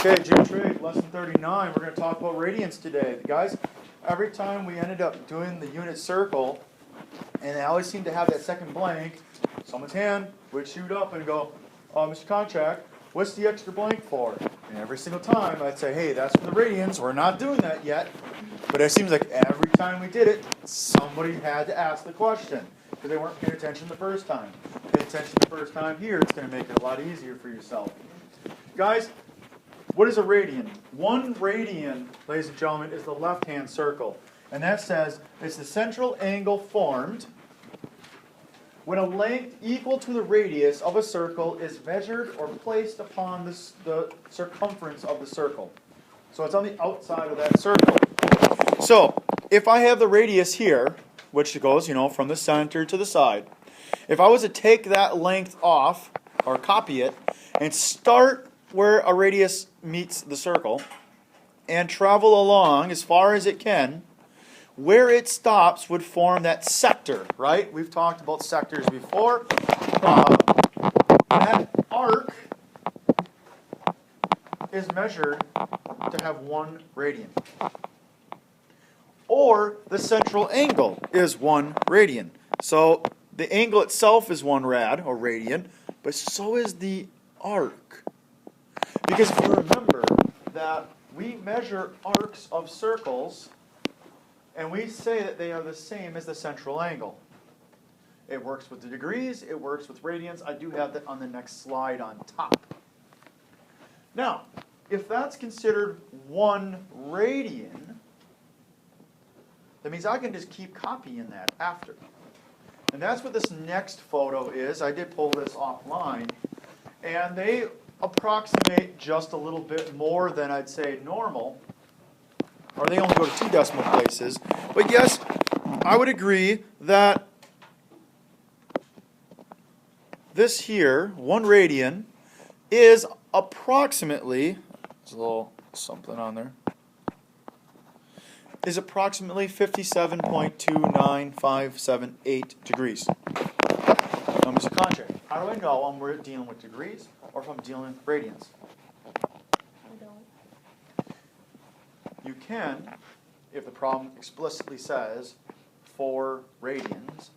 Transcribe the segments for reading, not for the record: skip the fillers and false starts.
Okay, geotrig, lesson 39. We're going to talk about radians today. Guys, every time we ended up doing the unit circle, and I always seem to have that second blank, someone's hand would shoot up and go, Mr. Contract, what's the extra blank for? And every single time I'd say, hey, that's for the radians. We're not doing that yet. But it seems like every time we did it, somebody had to ask the question because they weren't paying attention the first time. Pay attention the first time here, it's going to make it a lot easier for yourself. Guys, what is a radian? One radian, ladies and gentlemen, is the left-hand circle. And that says it's the central angle formed when a length equal to the radius of a circle is measured or placed upon the circumference of the circle. So it's on the outside of that circle. So if I have the radius here, which goes, from the center to the side, if I was to take that length off, or copy it, and start where a radius meets the circle, and travel along as far as it can, where it stops would form that sector, right? We've talked about sectors before. That arc is measured to have 1 radian. Or the central angle is 1 radian. So the angle itself is 1 rad, or radian, but so is the arc. Because if you remember that we measure arcs of circles, and we say that they are the same as the central angle. It works with the degrees, it works with radians. I do have that on the next slide on top. Now, if that's considered 1 radian, that means I can just keep copying that after. And that's what this next photo is. I did pull this offline. And they approximate just a little bit more than I'd say normal. Or they only go to 2 decimal places. But yes, I would agree that this here, 1 radian, is approximately, there's a little something on there, is approximately 57.29578 degrees. Now, Mr. Contract, how do I know we're dealing with degrees or if I'm dealing with radians? I don't. You can, if the problem explicitly says 4 radians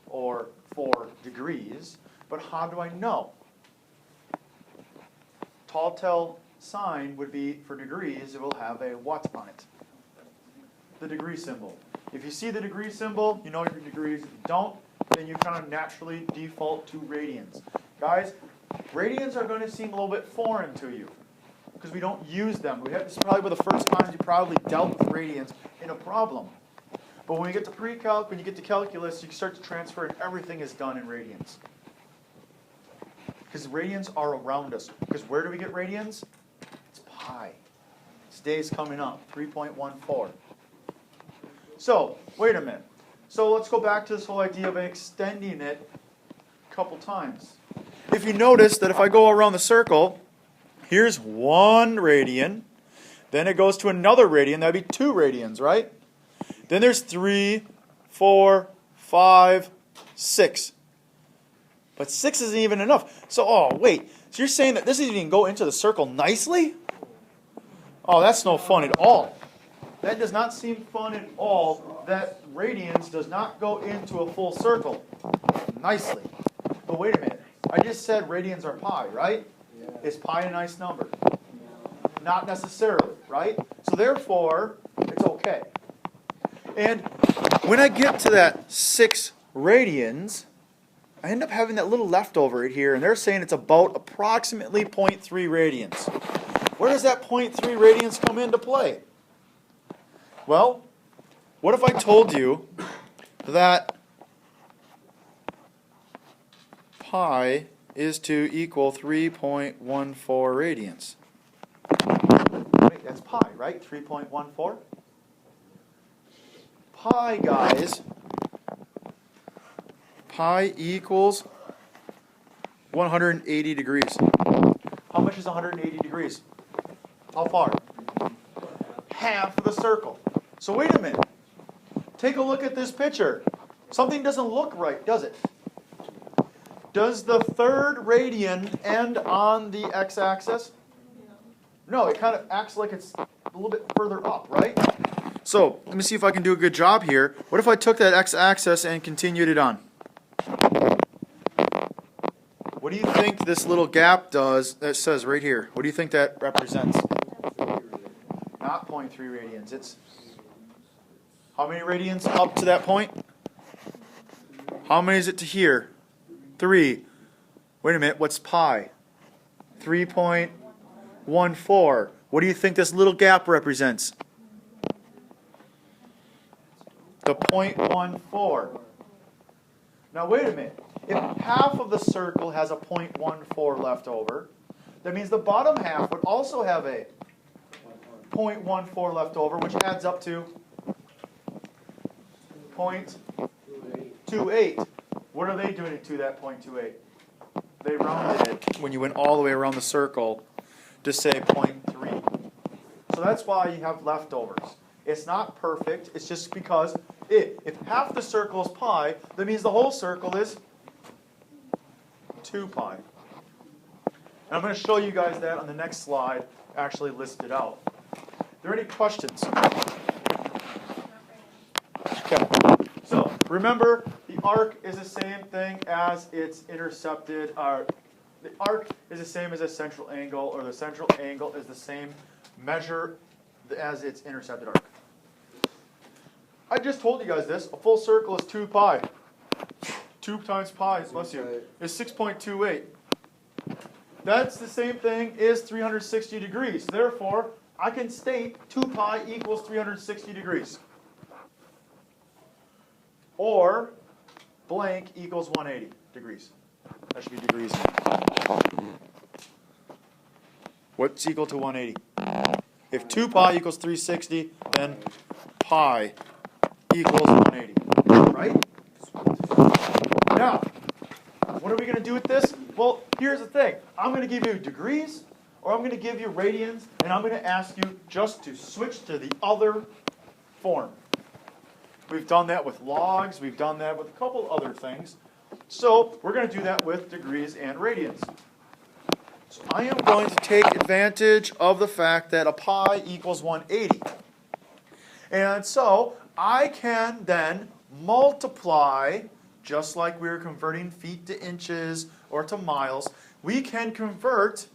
or 4 degrees, but how do I know? Tall tale sign would be for degrees, it will have a what on it? The degree symbol. If you see the degree symbol, you know your degrees. If you don't, then you kind of naturally default to radians. Guys, radians are going to seem a little bit foreign to you because we don't use them. This is probably one of the first times you probably dealt with radians in a problem. But when you get to pre-calc, when you get to calculus, you can start to transfer and everything is done in radians. Because radians are around us. Because where do we get radians? It's pi. Today's coming up, 3.14. So, wait a minute. So let's go back to this whole idea of extending it a couple times. If you notice that if I go around the circle, here's 1 radian, then it goes to another radian, that'd be 2 radians, right? Then there's 3, 4, 5, 6. But 6 isn't even enough. So, wait. So you're saying that this doesn't even go into the circle nicely? Oh, that's no fun at all. That does not seem fun at all. That radians does not go into a full circle nicely. But wait a minute. I just said radians are pi, right? Yeah. Is pi a nice number? Not necessarily, right? So therefore, it's okay. And when I get to that 6 radians, I end up having that little leftover here, and they're saying it's about approximately 0.3 radians. Where does that 0.3 radians come into play? Well, what if I told you that pi is to equal 3.14 radians? Wait, that's pi, right? 3.14? Pi, guys, pi equals 180 degrees. How much is 180 degrees? How far? Half of the circle. So wait a minute. Take a look at this picture. Something doesn't look right, does it? Does the third radian end on the x-axis? No, it kind of acts like it's a little bit further up, right? So, let me see if I can do a good job here. What if I took that x-axis and continued it on? What do you think this little gap does, that says right here? What do you think that represents? Not 0.3 radians. It's how many radians up to that point? How many is it to here? 3. Wait a minute, what's pi? 3.14. What do you think this little gap represents? The 0.14. Now wait a minute. If half of the circle has a 0.14 left over, that means the bottom half would also have a 0.14 left over, which adds up to 0.28. What are they doing to that 0.28? They rounded it when you went all the way around the circle to say 0.3. So that's why you have leftovers. It's not perfect. It's just because if half the circle is pi, that means the whole circle is 2 pi. And I'm going to show you guys that on the next slide, actually listed out. Are there any questions? Okay. So remember, the arc is the same thing as its intercepted. The arc is the same as a central angle, or the central angle is the same measure as its intercepted arc. I just told you guys this. A full circle is 2 pi. 2 times pi, bless you, is 6.28. That's the same thing as 360 degrees. Therefore, I can state 2 pi equals 360 degrees. Or blank equals 180 degrees. That should be degrees. What's equal to 180? If 2 pi equals 360, then pi equals 180. Right? Now, what are we going to do with this? Well, here's the thing. I'm going to give you degrees, or I'm going to give you radians, and I'm going to ask you just to switch to the other form. We've done that with logs. We've done that with a couple other things. So we're going to do that with degrees and radians. So I am going to take advantage of the fact that a pi equals 180. And so I can then multiply, just like we were converting feet to inches or to miles, we can convert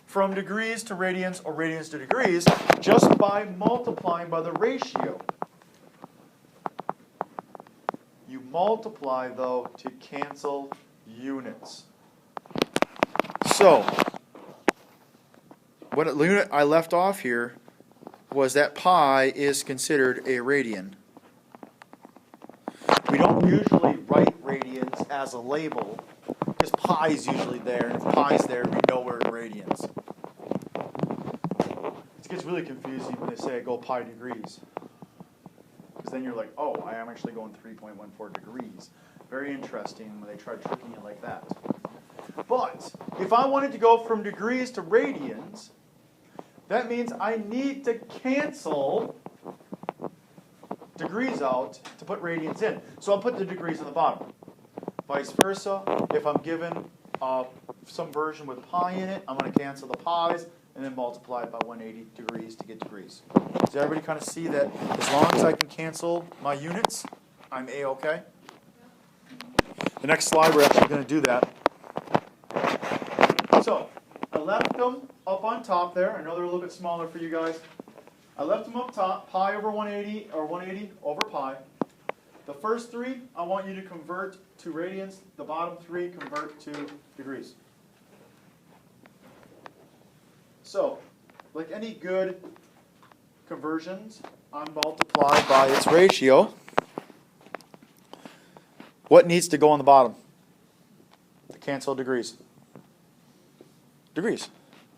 from degrees to radians or radians to degrees just by multiplying by the ratio. You multiply, though, to cancel units. So, what unit I left off here was that pi is considered a radian. We don't usually write radians as a label, because pi is usually there, and if pi is there, we know we're in radians. It gets really confusing when they say go pi degrees. Because then you're like, oh, I am actually going 3.14 degrees. Very interesting when they try tricking you like that. But if I wanted to go from degrees to radians, that means I need to cancel degrees out to put radians in. So I'll put the degrees on the bottom. Vice versa, if I'm given some version with pi in it, I'm going to cancel the pi's and then multiply it by 180 degrees to get degrees. Does everybody kind of see that as long as I can cancel my units, I'm A-okay? The next slide, we're actually going to do that. So, I left them up on top there. I know they're a little bit smaller for you guys. I left them up top, pi over 180, or 180 over pi. The first 3, I want you to convert to radians. The bottom 3, convert to degrees. So, like any good conversions, I multiply by its ratio. What needs to go on the bottom to cancel degrees? Degrees.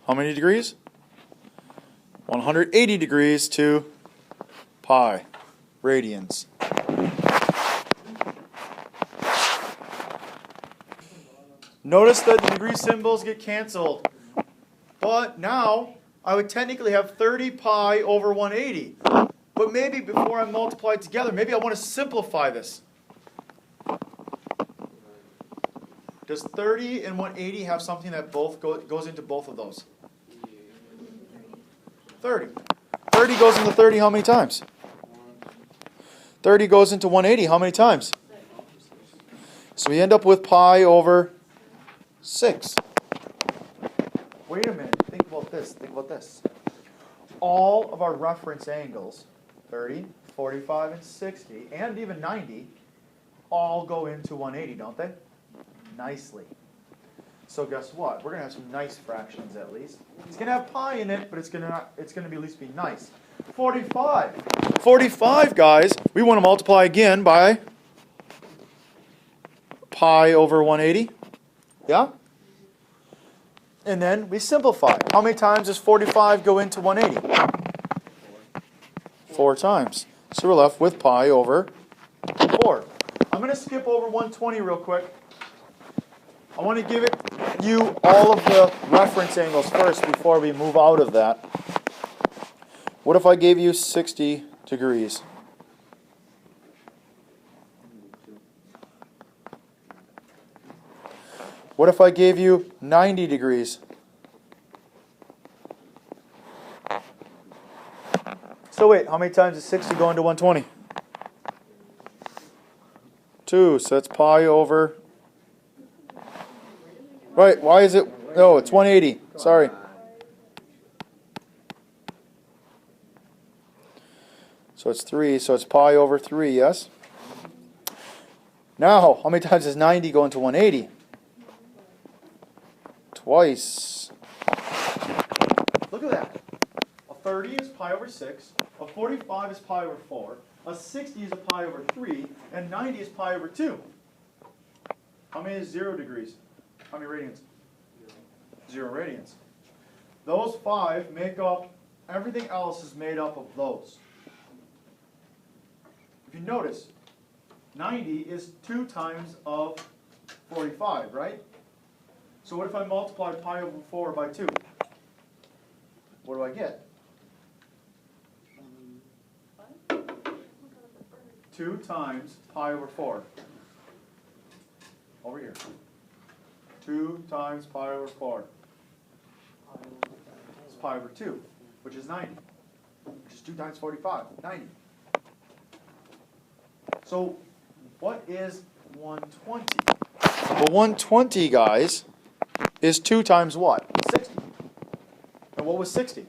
How many degrees? 180 degrees to pi, radians. Notice that the degree symbols get canceled. But now, I would technically have 30 pi over 180. But maybe before I multiply it together, maybe I want to simplify this. Does 30 and 180 have something that both goes into both of those? 30. 30 goes into 30 how many times? 30 goes into 180 how many times? So we end up with pi over 6. Wait a minute. Think about this. Think about this. All of our reference angles, 30, 45, and 60, and even 90, all go into 180, don't they? Nicely. So guess what? We're going to have some nice fractions at least. It's going to have pi in it, but it's going to be at least be nice. 45. 45, guys, we want to multiply again by pi over 180. Yeah? And then we simplify. How many times does 45 go into 180? 4 times. So we're left with pi over 4. I'm going to skip over 120 real quick. I want to give you all of the reference angles first before we move out of that. What if I gave you 60 degrees? What if I gave you 90 degrees? So wait, how many times does 60 go into 120? 2, so that's pi over... Right, why is it... No, it's 180. Sorry. So it's 3, so it's pi over 3, yes? Now, how many times does 90 go into 180? Twice. Look at that. A 30 is pi over 6, a 45 is pi over 4, a 60 is a pi over 3, and 90 is pi over 2. How many is 0 degrees? How many radians? 0 radians. Those 5 make up, everything else is made up of those. If you notice, 90 is 2 times of 45, right? So what if I multiply pi over 4 by 2? What do I get? 2 times pi over 4. Over here. 2 times pi over 4. It's pi over 2, which is 90. Which is 2 times 45, 90. So what is 120? Well, 120, guys, is 2 times what? 60. And what was 60?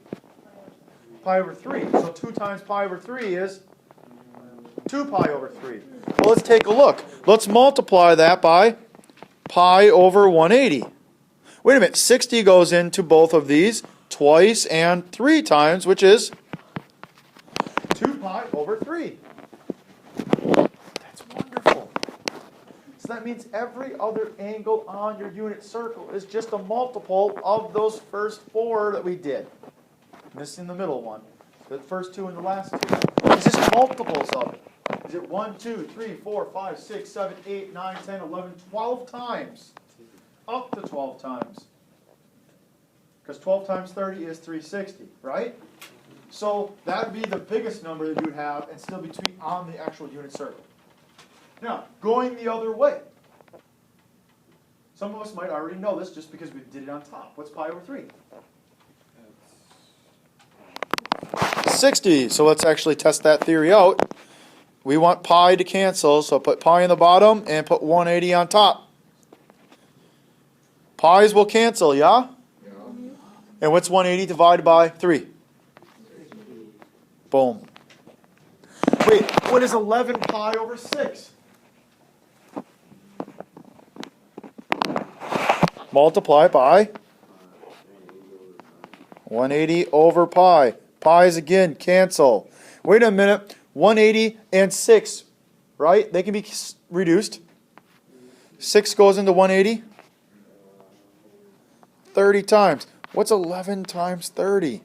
Pi over 3. So 2 times pi over 3 is 2 pi over 3. Well, let's take a look. Let's multiply that by pi over 180. Wait a minute. 60 goes into both of these twice and 3 times, which is 2 pi over 3. That's wonderful. So that means every other angle on your unit circle is just a multiple of those first 4 that we did. Missing the middle one. The first 2 and the last 2. It's just multiples of it. Is it 1, 2, 3, 4, 5, 6, 7, 8, 9, 10, 11, 12 times? Up to 12 times. Because 12 times 30 is 360, right? So that would be the biggest number that you would have and still be on the actual unit circle. Now, going the other way. Some of us might already know this just because we did it on top. What's pi over 3? 60. So let's actually test that theory out. We want pi to cancel, so put pi in the bottom and put 180 on top. Pi's will cancel, yeah? Yeah. And what's 180 divided by 3? Boom. Wait, what is 11 pi over 6? Multiply by 180 over pi. Pi's again cancel. Wait a minute. 180 and 6, right? They can be reduced. 6 goes into 180. 30 times. What's 11 times 30?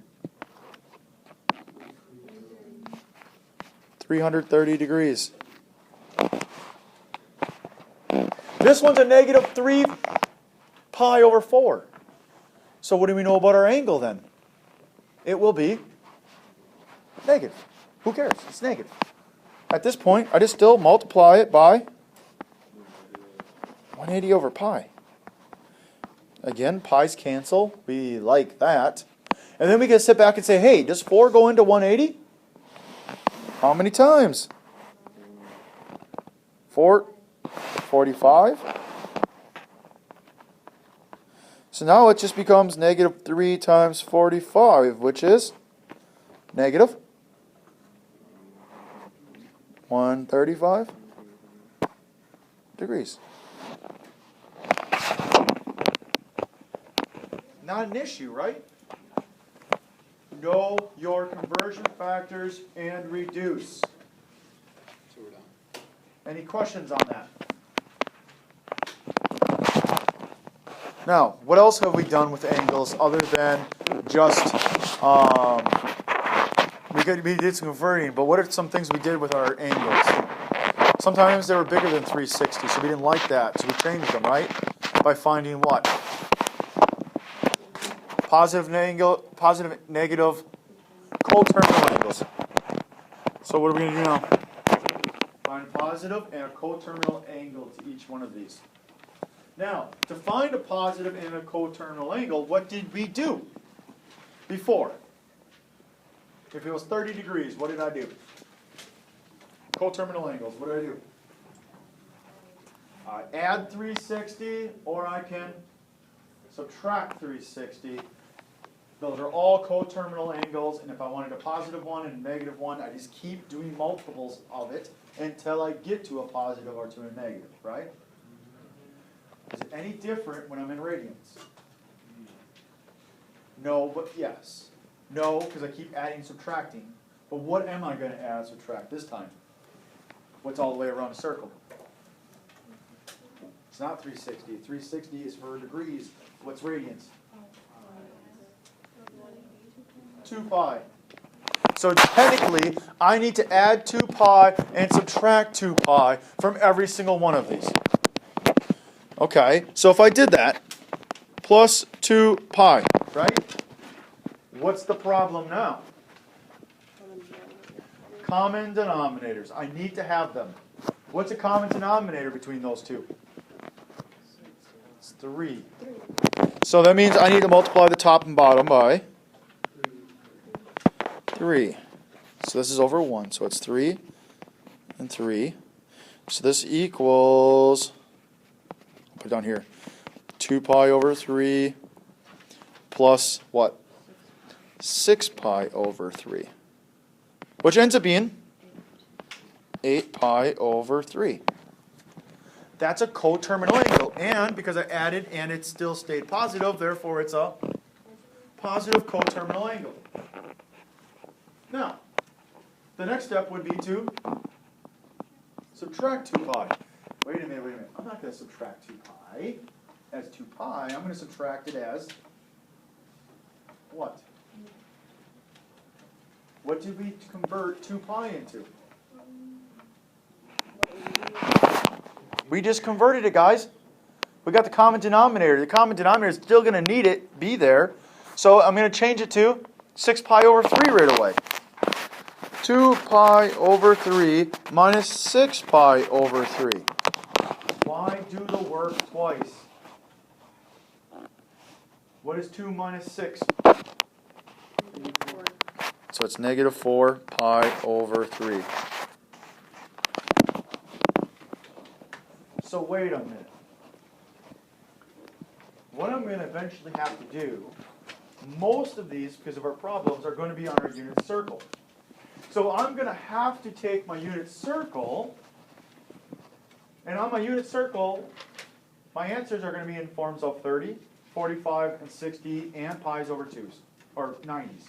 330 degrees. This one's a negative 3 pi over 4. So what do we know about our angle then? It will be negative. Who cares? It's negative. At this point, I just still multiply it by 180 over pi. Again, pi's cancel. We like that. And then we can sit back and say, hey, does 4 go into 180? How many times? 4, 45. So now it just becomes negative 3 times 45, which is negative 135 degrees. Not an issue, right? Know your conversion factors and reduce. So we're done. Any questions on that? Now, what else have we done with angles other than just, we did some converting, but what are some things we did with our angles? Sometimes they were bigger than 360, so we didn't like that, so we changed them, right? By finding what? Positive, negative, coterminal angles. So what are we going to do now? Find a positive and a coterminal angle to each one of these. Now, to find a positive and a coterminal angle, what did we do before? If it was 30 degrees, what did I do? Coterminal angles, what did I do? I add 360, or I can subtract 360. Those are all coterminal angles, and if I wanted a positive one and a negative one, I just keep doing multiples of it until I get to a positive or to a negative, right? Is it any different when I'm in radians? No, but yes. No, because I keep adding and subtracting. But what am I going to add and subtract this time? What's all the way around a circle? It's not 360. 360 is for degrees. What's radians? 2 pi. So technically, I need to add 2 pi and subtract 2 pi from every single one of these. Okay, so if I did that, plus 2 pi, right? What's the problem now? Common denominators. I need to have them. What's a common denominator between those two? It's 3. So that means I need to multiply the top and bottom by 3. So this is over 1. So it's 3 and 3. So this equals, I'll put it down here, 2 pi over 3 plus what? 6 pi over 3. Which ends up being 8 pi over 3. That's a coterminal angle. And because I added and it still stayed positive, therefore it's a positive coterminal angle. Now, the next step would be to subtract 2 pi. Wait a minute. I'm not going to subtract 2 pi as 2 pi. I'm going to subtract it as what? What did we convert 2 pi into? We just converted it, guys. We got the common denominator. The common denominator is still going to be there. So I'm going to change it to 6 pi over 3 right away. 2 pi over 3 minus 6 pi over 3. Why do the work twice? What is 2 minus 6? So it's negative 4 pi over 3. So wait a minute. What I'm going to eventually have to do, most of these, because of our problems, are going to be on our unit circle. So I'm going to have to take my unit circle, and on my unit circle, my answers are going to be in forms of 30, 45, and 60, and pi's over 2s, or 90s.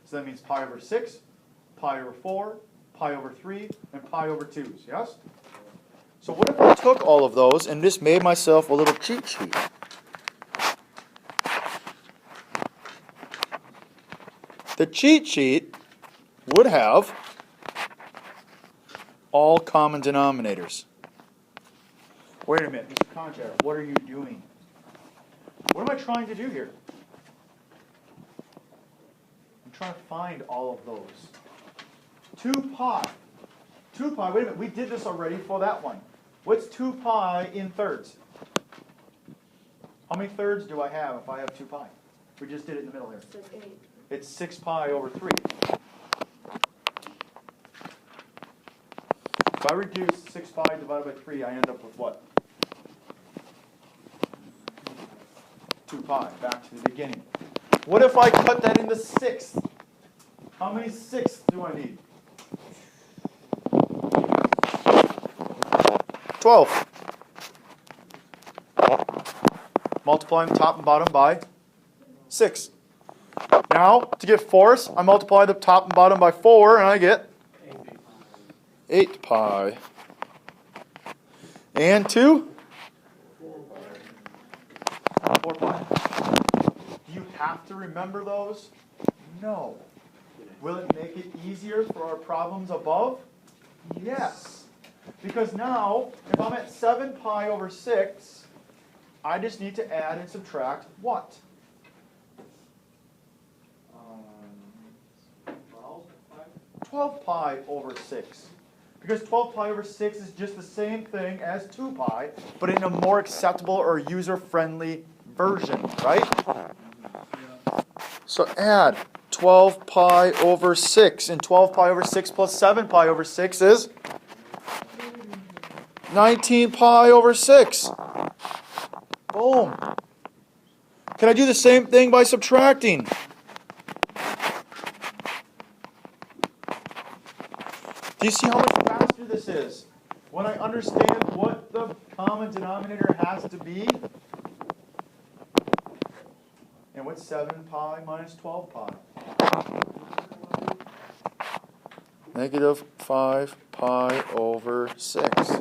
So that means pi over 6, pi over 4, pi over 3, and pi over 2s, yes? So what if I took all of those and just made myself a little cheat sheet? The cheat sheet would have all common denominators. Wait a minute, Mr. Contractor, what are you doing? What am I trying to do here? I'm trying to find all of those. 2 pi. 2 pi, wait a minute, we did this already for that one. What's 2 pi in thirds? How many thirds do I have if I have 2 pi? We just did it in the middle here. It's 6 pi over 3. If I reduce 6 pi divided by 3, I end up with what? 2 pi, back to the beginning. What if I cut that into sixths? How many sixths do I need? 12. Multiplying top and bottom by 6. Now, to get fourths, I multiply the top and bottom by 4, and I get 8 pi. And 2? 4 pi. Do you have to remember those? No. Will it make it easier for our problems above? Yes. Because now, if I'm at 7 pi over 6, I just need to add and subtract what? 12 pi over 6. Because 12 pi over 6 is just the same thing as 2 pi, but in a more acceptable or user-friendly version, right? So add 12 pi over 6. And 12 pi over 6 plus 7 pi over 6 is 19 pi over 6. Boom. Can I do the same thing by subtracting? Do you see how much faster this is? When I understand what the common denominator has to be? And what's 7 pi minus 12 pi? Negative 5 pi over 6.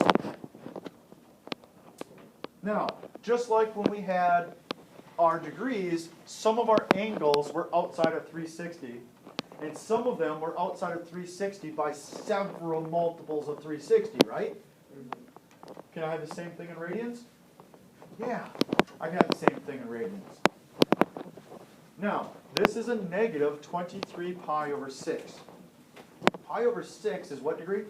Now, just like when we had our degrees, some of our angles were outside of 360, and some of them were outside of 360 by several multiples of 360, right? Can I have the same thing in radians? Yeah, I can have the same thing in radians. Now, this is a negative 23 pi over 6. Pi over 6 is what degree?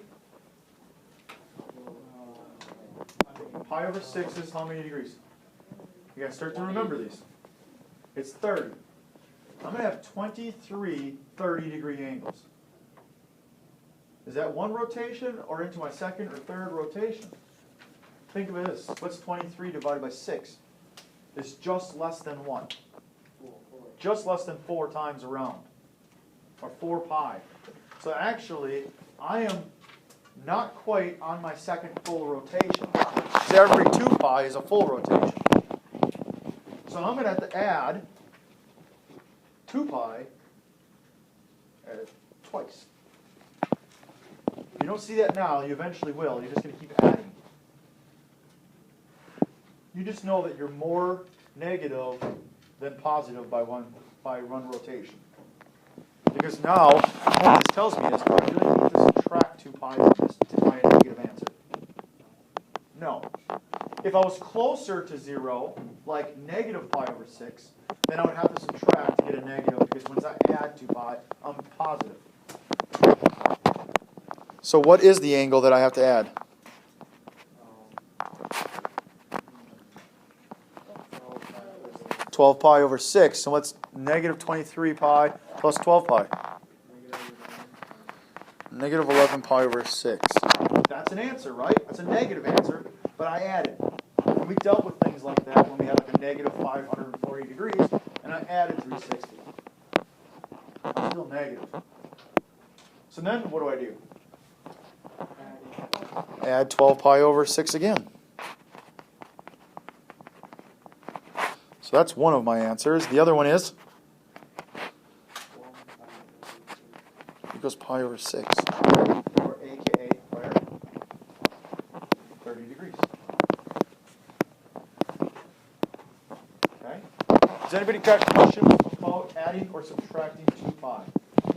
Pi over 6 is how many degrees? You gotta start to remember these. It's 30. I'm gonna have 23 30-degree angles. Is that one rotation or into my second or third rotation? Think of it as, what's 23 divided by 6? It's just less than 1. Just less than 4 times around. Or 4 pi. So actually, I am not quite on my second full rotation. So every 2 pi is a full rotation. So I'm going to have to add 2 pi twice. You don't see that now, you eventually will. You're just going to keep adding. You just know that you're more negative than positive by one rotation. Because now, what this tells me is, do I really need to subtract 2 pi from this to find a negative answer? No. If I was closer to 0, like negative pi over 6, then I would have to subtract to get a negative, because once I add 2 pi, I'm positive. So what is the angle that I have to add? (12 pi over 6). So what's negative 23 pi plus 12 pi? Negative 11 pi over 6. That's an answer, right? That's a negative answer, but I added. And we dealt with things like that when we had like a negative 540 degrees, and I added 360. I'm still negative. So then what do I do? Add 12 pi over 6 again. So that's one of my answers. The other one is equals pi over 6. Or AKA where? 30 degrees. Okay? Does anybody got questions about adding or subtracting 2 pi?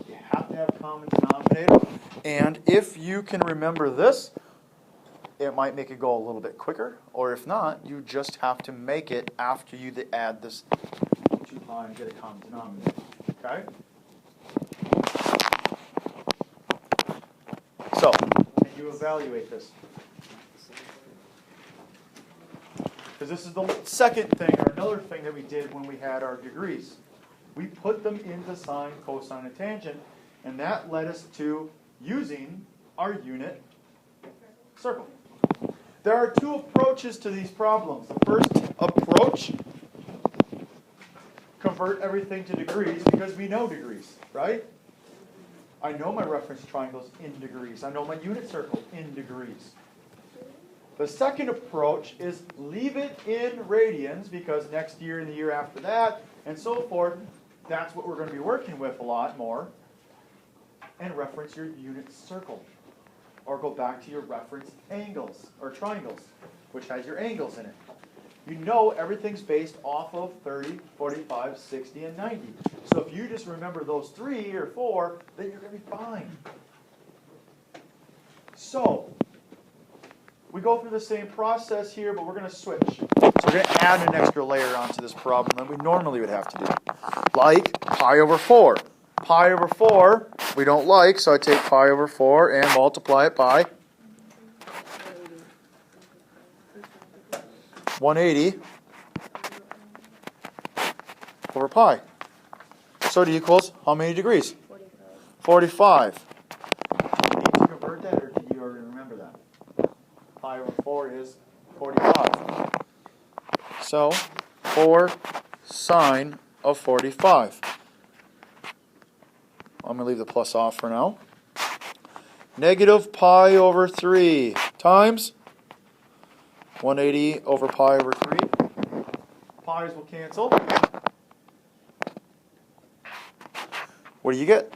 You have to have a common denominator. And if you can remember this, it might make it go a little bit quicker. Or if not, you just have to make it after you add this 2 pi and get a common denominator. Okay? So, can you evaluate this? Because this is the second thing, or another thing that we did when we had our degrees. we put them into sine, cosine, and tangent, and that led us to using our unit circle. There are two approaches to these problems. The first approach, convert everything to degrees because we know degrees, right? I know my reference triangles in degrees. I know my unit circle in degrees. The second approach is leave it in radians because next year and the year after that and so forth, that's what we're going to be working with a lot more. And reference your unit circle. Or go back to your reference angles or triangles, which has your angles in it. You know everything's based off of 30, 45, 60, and 90. So if you just remember those 3 or 4, then you're going to be fine. So, we go through the same process here, but we're going to switch. So we're going to add an extra layer onto this problem than we normally would have to do. Like pi over 4. Pi over 4, we don't like, so I take pi over 4 and multiply it by 180 over pi. So it equals how many degrees? 45. Do you need to convert that, or did you already remember that? Pi over 4 is 45. So 4 sine of 45. I'm going to leave the plus off for now. Negative pi over 3 times 180 over pi over 3. Pi's will cancel. What do you get?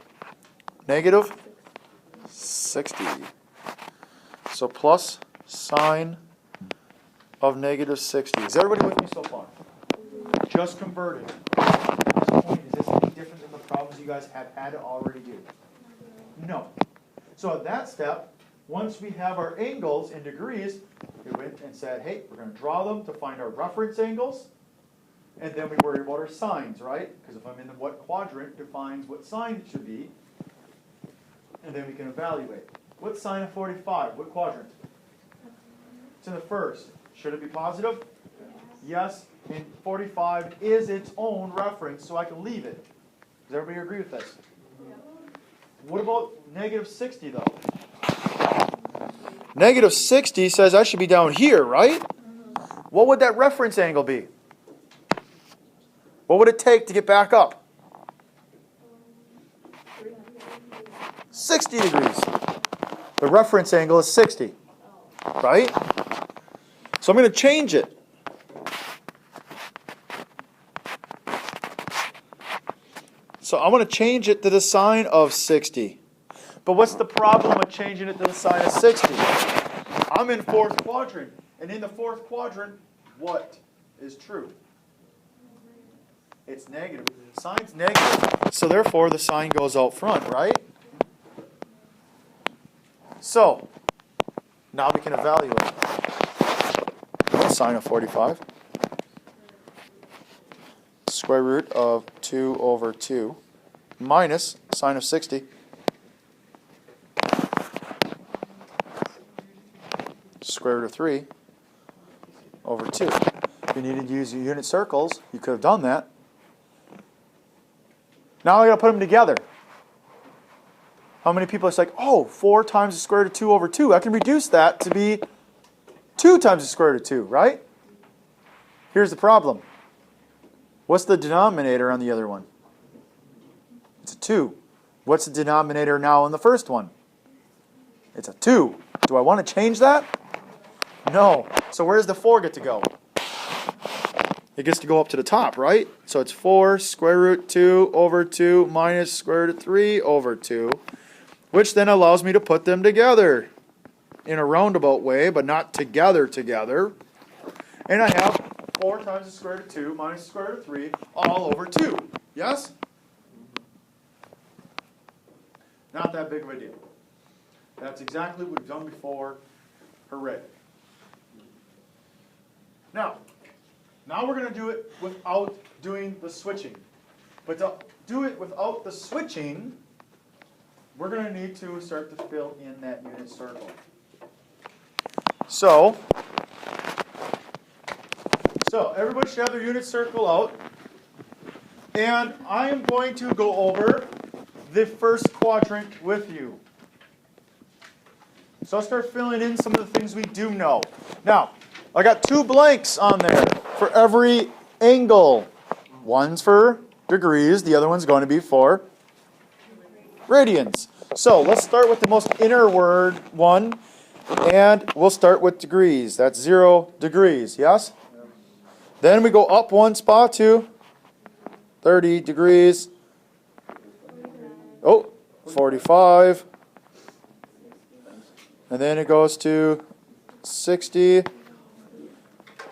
Negative 60. So plus sine of negative 60. Is everybody with me so far? Just converted. Is this any different than the problems you guys have had to already do? No. So at that step, once we have our angles in degrees, we went and said, hey, we're going to draw them to find our reference angles, and then we worry about our sines, right? Because if I'm in the what quadrant defines what sine it should be, and then we can evaluate. What's sine of 45? What quadrant? It's in the first. Should it be positive? Yes. And 45 is its own reference, so I can leave it. Does everybody agree with this? What about negative 60, though? Negative 60 says I should be down here, right? What would that reference angle be? What would it take to get back up? 60 degrees. The reference angle is 60, right? So I'm going to change it. So I want to change it to the sine of 60. But what's the problem with changing it to the sine of 60? I'm in fourth quadrant. And in the fourth quadrant, what is true? It's negative. Sine's negative. So therefore, the sine goes out front, right? So, now we can evaluate. Sine of 45. Square root of 2 over 2 minus sine of 60. Square root of 3 over 2. If you needed to use your unit circles, you could have done that. Now I got to put them together. How many people are like, oh, 4 times the square root of 2 over 2. I can reduce that to be 2 times the square root of 2, right? Here's the problem. What's the denominator on the other one? It's a 2. What's the denominator now on the first one? It's a 2. Do I want to change that? No. So where does the 4 get to go? It gets to go up to the top, right? So it's 4 square root 2 over 2 minus square root of 3 over 2, which then allows me to put them together in a roundabout way, but not together. And I have 4 times the square root of 2 minus the square root of 3 all over 2. Yes? Not that big of a deal. That's exactly what we've done before. Hooray. Now we're going to do it without doing the switching. But to do it without the switching, we're going to need to start to fill in that unit circle. So everybody should have their unit circle out. And I am going to go over the first quadrant with you. So I'll start filling in some of the things we do know. Now, I got 2 blanks on there for every angle. One's for degrees, the other one's going to be for radians. So let's start with the most inner word one, and we'll start with degrees. That's 0 degrees, yes? Then we go up 1 spot to 30 degrees. Oh, 45. And then it goes to 60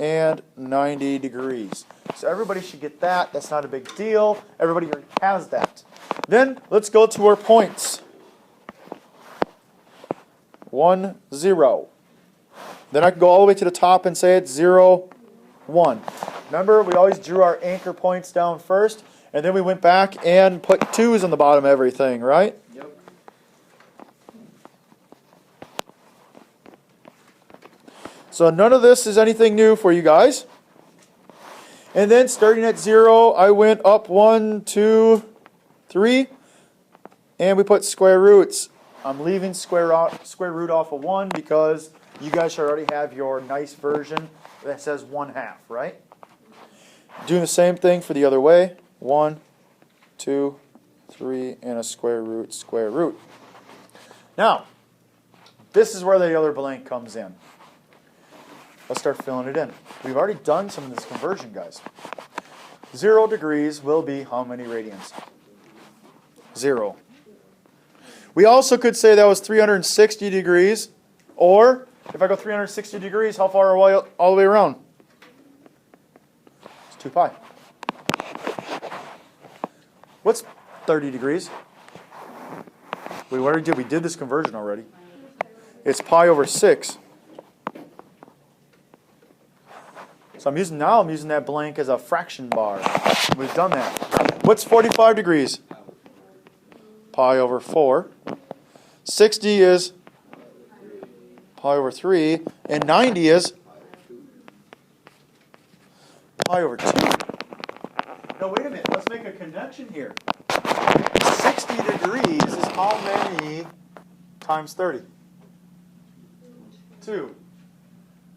and 90 degrees. So everybody should get that. That's not a big deal. Everybody already has that. Then let's go to our points. 1, 0. Then I can go all the way to the top and say it's 0, 1. Remember, we always drew our anchor points down first, and then we went back and put 2's on the bottom of everything, right? Yep. So none of this is anything new for you guys. And then starting at 0, I went up 1, 2, 3, and we put square roots. I'm leaving square root off of 1 because you guys should already have your nice version that says 1/2, right? Doing the same thing for the other way. 1, 2, 3, and a square root, square root. Now, this is where the other blank comes in. Let's start filling it in. We've already done some of this conversion, guys. 0 degrees will be how many radians? 0. We also could say that was 360 degrees, or if I go 360 degrees, how far away all the way around? It's 2 pi. What's 30 degrees? We already did. We did this conversion already. It's pi over 6. So I'm using that blank as a fraction bar. We've done that. What's 45 degrees? Pi over 4. 60 is pi over 3. And 90 is pi over 2. Now wait a minute. Let's make a connection here. 60 degrees is how many times 30? 2.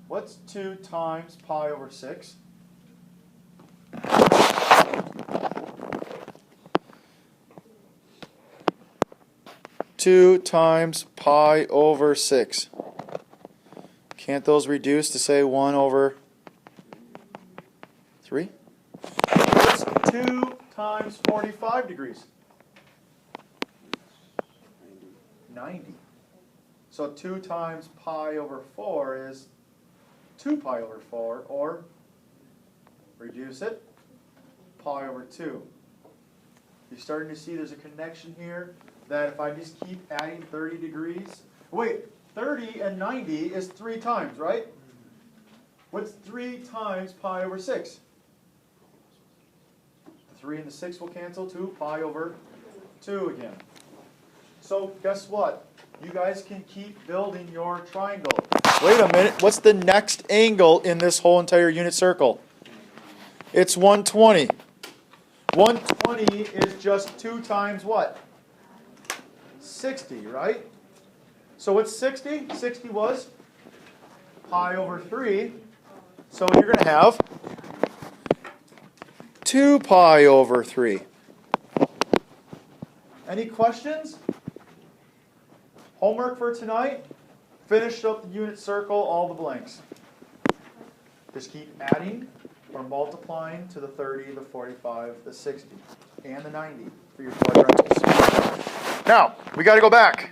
What's 2 times pi over 6? 2 times pi over 6. Can't those reduce to say 1 over 3? What's 2 times 45 degrees? 90. So 2 times pi over 4 is 2 pi over 4, or reduce it, pi over 2. You're starting to see there's a connection here that if I just keep adding 30 degrees, wait, 30 and 90 is 3 times, right? What's 3 times pi over 6? The 3 and the 6 will cancel, 2 pi over 2 again. So guess what? You guys can keep building your triangle. Wait a minute, what's the next angle in this whole entire unit circle? It's 120. 120 is just 2 times what? 60, right? So what's 60? 60 was pi over 3. So you're going to have 2 pi over 3. Any questions? Homework for tonight? Finish up the unit circle, all the blanks. Just keep adding or multiplying to the 30, the 45, the 60, and the 90 for your quadrantals. Now, we got to go back.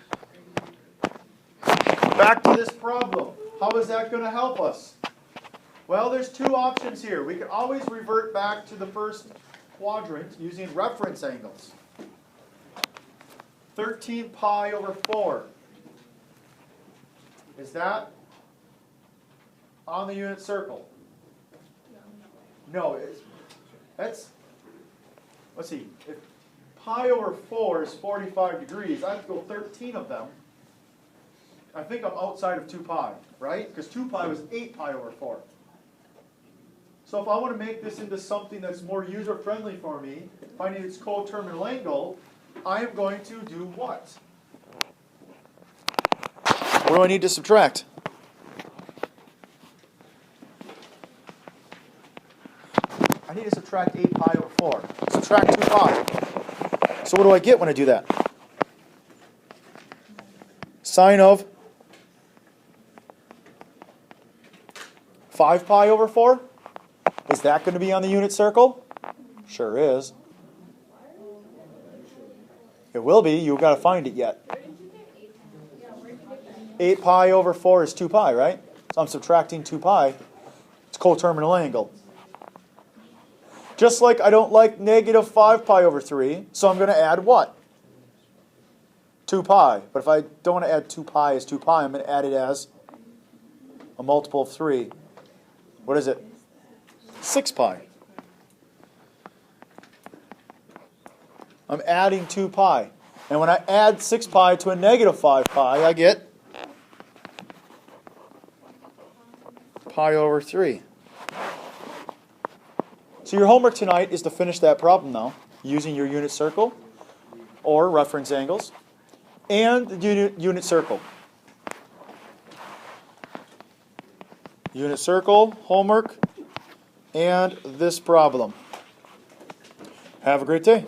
Back to this problem. How is that going to help us? Well, there's 2 options here. We can always revert back to the first quadrant using reference angles. 13 pi over 4. Is that on the unit circle? No, that's, let's see, if pi over 4 is 45 degrees, I have to go 13 of them. I think I'm outside of 2 pi, right? Because 2 pi was 8 pi over 4. So if I want to make this into something that's more user-friendly for me, finding its coterminal angle, I am going to do what? What do I need to subtract? I need to subtract 8 pi over 4. Subtract 2 pi. So what do I get when I do that? Sine of 5 pi over 4? Is that going to be on the unit circle? Sure is. It will be. You've got to find it yet. 8 pi over 4 is 2 pi, right? So I'm subtracting 2 pi. It's coterminal angle. Just like I don't like negative 5 pi over 3, so I'm going to add what? 2 pi. But if I don't want to add 2 pi as 2 pi, I'm going to add it as a multiple of 3. What is it? 6 pi. I'm adding 2 pi. And when I add 6 pi to a negative 5 pi, I get pi over 3. So your homework tonight is to finish that problem now, using your unit circle or reference angles and the unit circle. Unit circle, homework, and this problem. Have a great day.